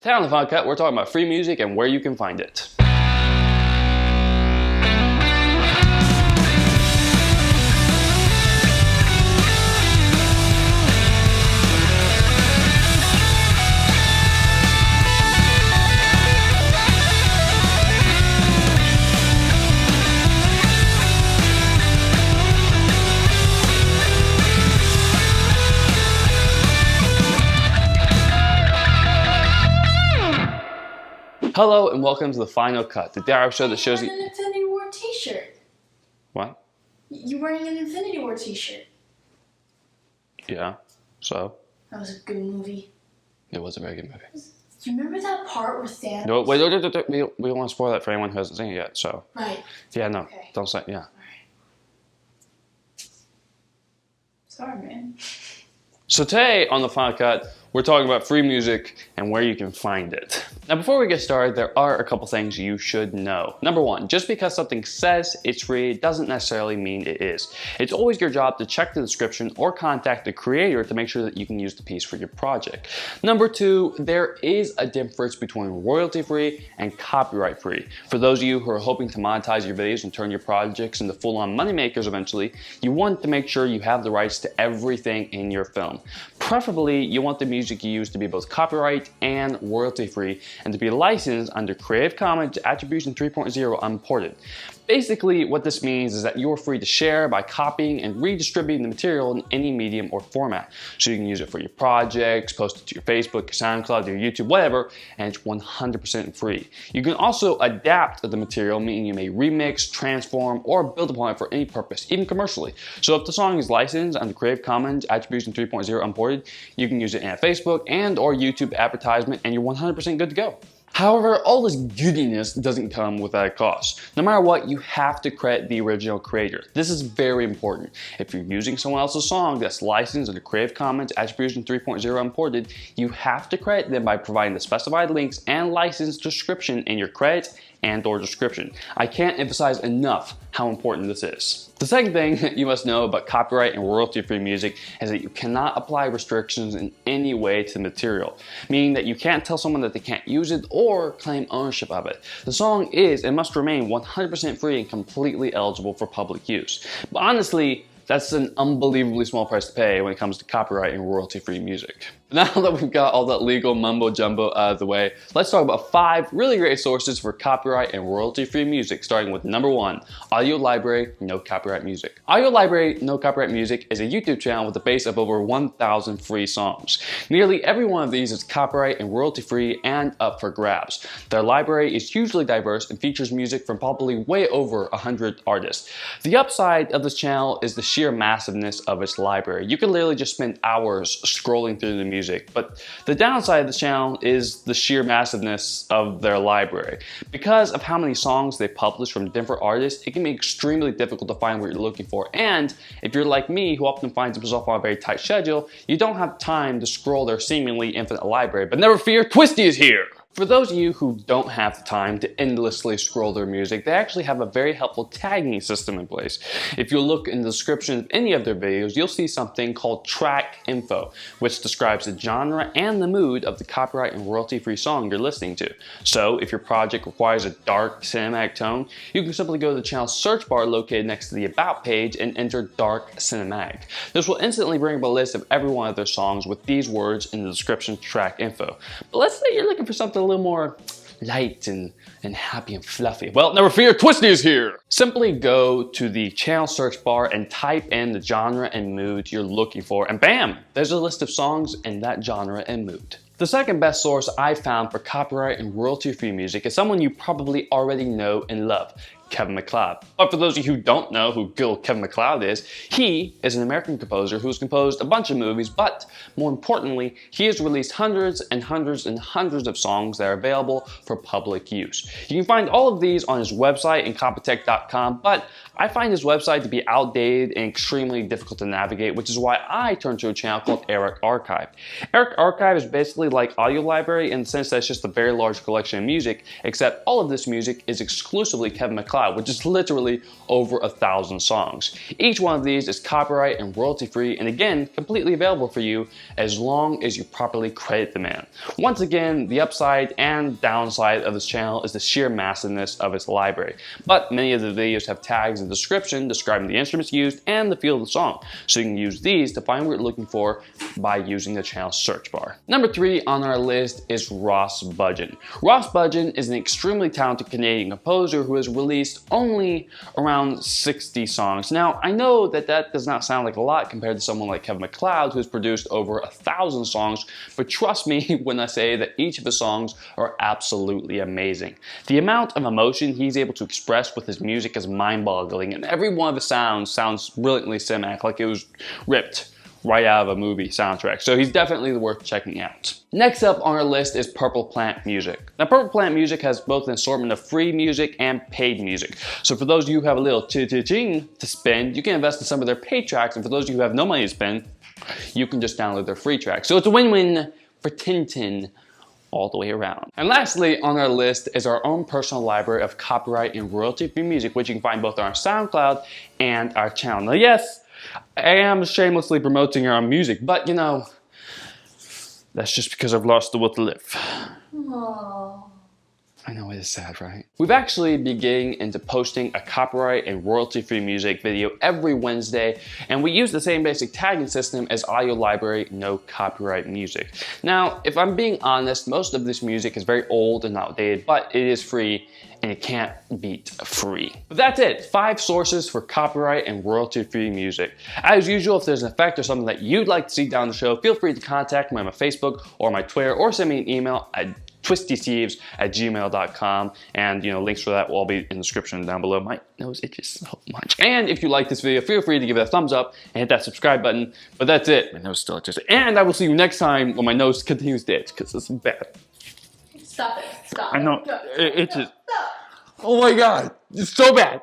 Today on the Final Cut, we're talking about free music and where you can find it. Hello and welcome to the Final Cut, the diary show that shows you. You're wearing an Infinity War t-shirt. What? You're wearing an Infinity War t-shirt. Yeah, so? That was a good movie. It was a very good movie. Do you remember that part where Thanos... No, wait, we don't want to spoil that for anyone who hasn't seen it yet, so. Right. Yeah, no, Okay. don't say, yeah. Alright. Sorry, man. So today on the Final Cut, we're talking about free music and where you can find it. Now before we get started, there are a couple things you should know. Number one, just because something says it's free doesn't necessarily mean it is. It's always your job to check the description or contact the creator to make sure that you can use the piece for your project. Number two, there is a difference between royalty-free and copyright-free. For those of you who are hoping to monetize your videos and turn your projects into full-on moneymakers eventually, you want to make sure you have the rights to everything in your film. Preferably, you want the music you use to be both copyright and royalty-free and to be licensed under Creative Commons Attribution 3.0 unported. Basically, what this means is that you're free to share by copying and redistributing the material in any medium or format. So you can use it for your projects, post it to your Facebook, your SoundCloud, your YouTube, whatever, and it's 100% free. You can also adapt the material, meaning you may remix, transform, or build upon it for any purpose, even commercially. So if the song is licensed under Creative Commons Attribution 3.0 unported, you can use it in a Facebook and or YouTube advertisement and you're 100% good to go. However, all this goodiness doesn't come without a cost. No matter what, you have to credit the original creator. This is very important. If you're using someone else's song that's licensed under Creative Commons Attribution 3.0 unported, you have to credit them by providing the specified links and license description in your credits and or description. I can't emphasize enough how important this is. The second thing that you must know about copyright and royalty-free music is that you cannot apply restrictions in any way to the material, meaning that you can't tell someone that they can't use it or claim ownership of it. The song is and must remain 100% free and completely eligible for public use. But honestly, that's an unbelievably small price to pay when it comes to copyright and royalty-free music. Now that we've got all that legal mumbo jumbo out of the way, let's talk about 5 really great sources for copyright and royalty-free music, starting with number 1, Audio Library No Copyright Music. Audio Library No Copyright Music is a YouTube channel with a base of over 1,000 free songs. Nearly every one of these is copyright and royalty-free and up for grabs. Their library is hugely diverse and features music from probably way over 100 artists. The upside of this channel is the sheer massiveness of its library. You can literally just spend hours scrolling through the music, but the downside of the channel is the sheer massiveness of their library. Because of how many songs they publish from different artists, it can be extremely difficult to find what you're looking for, and if you're like me who often finds himself on a very tight schedule, you don't have time to scroll their seemingly infinite library. But never fear, Twisty is here! For those of you who don't have the time to endlessly scroll their music, they actually have a very helpful tagging system in place. If you look in the description of any of their videos, you'll see something called track info, which describes the genre and the mood of the copyright and royalty-free song you're listening to. So if your project requires a dark cinematic tone, you can simply go to the channel's search bar located next to the About page and enter Dark Cinematic. This will instantly bring up a list of every one of their songs with these words in the description track info. But let's say you're looking for something a little more light and happy and fluffy. Well, never fear, Twisty is here! Simply go to the channel search bar and type in the genre and mood you're looking for, and bam! There's a list of songs in that genre and mood. The second best source I found for copyright and royalty-free music is someone you probably already know and love, Kevin MacLeod. But for those of you who don't know who Kevin MacLeod is, he is an American composer who's composed a bunch of movies, but more importantly, he has released hundreds and hundreds and hundreds of songs that are available for public use. You can find all of these on his website, incompetech.com, but I find his website to be outdated and extremely difficult to navigate, which is why I turned to a channel called Eric Archive. Eric Archive is basically like Audio Library in the sense that it's just a very large collection of music, except all of this music is exclusively Kevin MacLeod MacLeod, which is literally over 1,000 songs. Each one of these is copyright and royalty free, and again, completely available for you as long as you properly credit the man. Once again, the upside and downside of this channel is the sheer massiveness of its library, but many of the videos have tags in the description describing the instruments used and the feel of the song, so you can use these to find what you're looking for by using the channel search bar. Number 3 on our list is Ross Budgeon. Ross Budgeon is an extremely talented Canadian composer who has released only around 60 songs. Now, I know that does not sound like a lot compared to someone like MacLeod, who has produced over 1,000 songs, but trust me when I say that each of his songs are absolutely amazing. The amount of emotion he's able to express with his music is mind-boggling, and every one of his sounds brilliantly cinematic, like it was ripped right out of a movie soundtrack. So he's definitely worth checking out. Next up on our list is Purple Plant Music. Now, Purple Plant Music has both an assortment of free music and paid music. So for those of you who have a little ching to spend, you can invest in some of their paid tracks, and for those of you who have no money to spend, you can just download their free tracks. So it's a win-win for Tintin all the way around. And lastly on our list is our own personal library of copyright and royalty-free music, which you can find both on our SoundCloud and our channel. Now, yes, I am shamelessly promoting our own music, but you know, that's just because I've lost the will to live. Aww. I know, it is sad, right? We've actually been getting into posting a copyright and royalty-free music video every Wednesday, and we use the same basic tagging system as Audio Library, no copyright music. Now, if I'm being honest, most of this music is very old and outdated, but it is free, and it can't beat free. But that's it, 5 sources for copyright and royalty-free music. As usual, if there's an effect or something that you'd like to see down the show, feel free to contact me on my Facebook or my Twitter, or send me an email at twistysieves@gmail.com, and links for that will all be in the description down below. My nose itches so much. And if you like this video, feel free to give it a thumbs up and hit that subscribe button. But that's it, my nose still itches. And I will see you next time when my nose continues to itch, because it's bad. Stop it. Stop. I know, Stop. it itches. Stop. Oh my God, it's so bad.